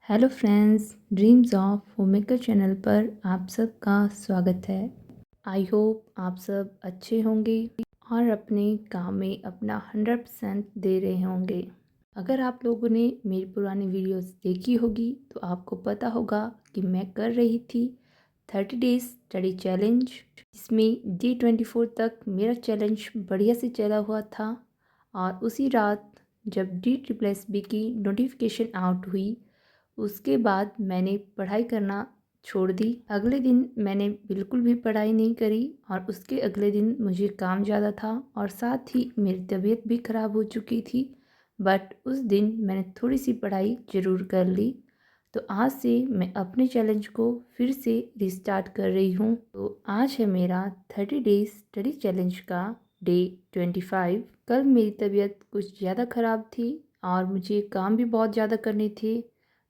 Hello friends, dreams of homemaker channel पर आप सबका स्वागत है। आई होप आप सब अच्छे होंगे और अपने काम में अपना 100% दे रहे होंगे। अगर आप लोगों ने मेरी पुरानी वीडियोस देखी होगी तो आपको पता होगा कि मैं कर रही थी 30 डेज स्टडी चैलेंज, जिसमें डे 24 तक मेरा चैलेंज बढ़िया से चला हुआ था। और उसी रात जब DSSB की नोटिफिकेशन आउट हुई, उसके बाद मैंने पढ़ाई करना छोड़ दी। अगले दिन मैंने बिल्कुल भी पढ़ाई नहीं करी और उसके अगले दिन मुझे काम ज़्यादा था और साथ ही मेरी तबीयत भी ख़राब हो चुकी थी। बट उस दिन मैंने थोड़ी सी पढ़ाई ज़रूर कर ली। तो आज से मैं अपने चैलेंज को फिर से रिस्टार्ट कर रही हूँ। तो आज है मेरा 30 डेज स्टडी चैलेंज का डे 25। कल मेरी तबीयत कुछ ज़्यादा ख़राब थी और मुझे काम भी बहुत ज़्यादा करने थे,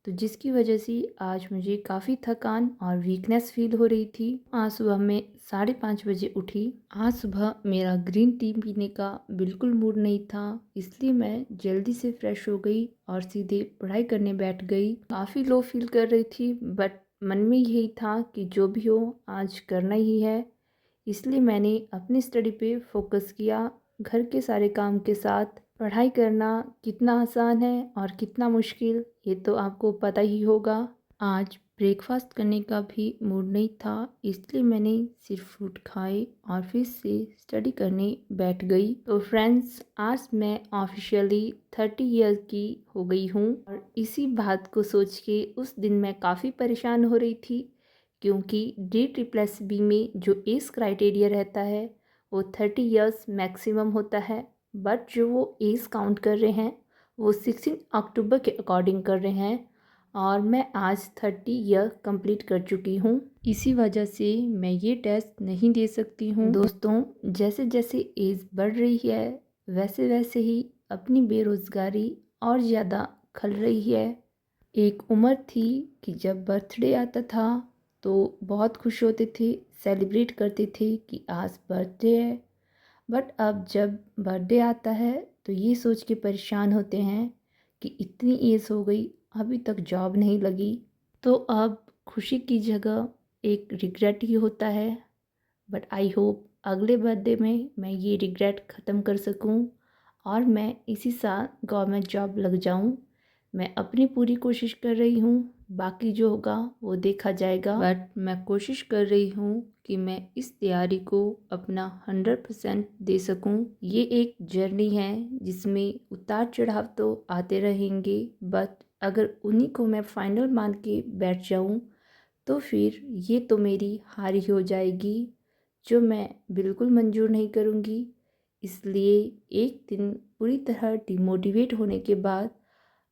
तो जिसकी वजह से आज मुझे काफ़ी थकान और वीकनेस फील हो रही थी। आज सुबह मैं 5:30 बजे उठी। आज सुबह मेरा ग्रीन टी पीने का बिल्कुल मूड नहीं था, इसलिए मैं जल्दी से फ्रेश हो गई और सीधे पढ़ाई करने बैठ गई। काफ़ी लो फील कर रही थी, बट मन में यही था कि जो भी हो आज करना ही है। इसलिए मैंने अपनी स्टडी पे फोकस किया। घर के सारे काम के साथ पढ़ाई करना कितना आसान है और कितना मुश्किल, ये तो आपको पता ही होगा। आज ब्रेकफास्ट करने का भी मूड नहीं था, इसलिए मैंने सिर्फ फ्रूट खाए और फिर से स्टडी करने बैठ गई। तो फ्रेंड्स, आज मैं ऑफिशियली 30 ईयर्स की हो गई हूँ और इसी बात को सोच के उस दिन मैं काफ़ी परेशान हो रही थी, क्योंकि DSSB में जो एज क्राइटेरिया रहता है वो 30 ईयर्स मैक्सिमम होता है। बट जो वो एज काउंट कर रहे हैं वो 16 अक्टूबर के अकॉर्डिंग कर रहे हैं और मैं आज 30 ईयर कंप्लीट कर चुकी हूँ। इसी वजह से मैं ये टेस्ट नहीं दे सकती हूँ। दोस्तों, जैसे जैसे एज बढ़ रही है वैसे वैसे ही अपनी बेरोज़गारी और ज़्यादा खल रही है। एक उम्र थी कि जब बर्थडे आता था तो बहुत खुश होते थे, सेलिब्रेट करते थे कि आज बर्थडे है। बट अब जब बर्थडे आता है तो ये सोच के परेशान होते हैं कि इतनी एज हो गई अभी तक जॉब नहीं लगी। तो अब खुशी की जगह एक रिग्रेट ही होता है। बट आई होप अगले बर्थडे में मैं ये रिग्रेट ख़त्म कर सकूं और मैं इसी साल गवर्नमेंट जॉब लग जाऊं। मैं अपनी पूरी कोशिश कर रही हूँ, बाकी जो होगा वो देखा जाएगा। बट मैं कोशिश कर रही हूँ कि मैं इस तैयारी को अपना 100% दे सकूँ। ये एक जर्नी है जिसमें उतार चढ़ाव तो आते रहेंगे, बट अगर उन्हीं को मैं फाइनल मान के बैठ जाऊँ तो फिर ये तो मेरी हार ही हो जाएगी, जो मैं बिल्कुल मंजूर नहीं करूँगी। इसलिए एक दिन पूरी तरह डिमोटिवेट होने के बाद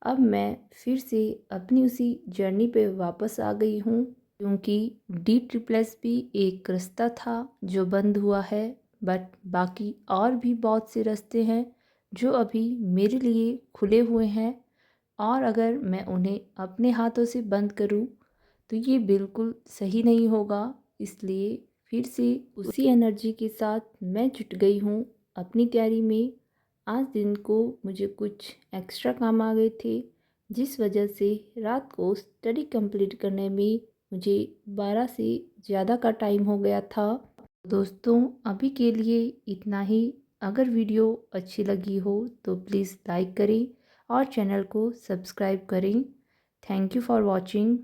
अब मैं फिर से अपनी उसी जर्नी पे वापस आ गई हूँ, क्योंकि DSSB एक रास्ता था जो बंद हुआ है। बट बाकी और भी बहुत से रास्ते हैं जो अभी मेरे लिए खुले हुए हैं, और अगर मैं उन्हें अपने हाथों से बंद करूँ तो ये बिल्कुल सही नहीं होगा। इसलिए फिर से उसी एनर्जी के साथ मैं जुट गई हूँ अपनी तैयारी में। आज दिन को मुझे कुछ एक्स्ट्रा काम आ गए थे, जिस वजह से रात को स्टडी कंप्लीट करने में मुझे 12 से ज़्यादा का टाइम हो गया था। दोस्तों, अभी के लिए इतना ही। अगर वीडियो अच्छी लगी हो तो प्लीज़ लाइक करें और चैनल को सब्सक्राइब करें। Thank you for watching.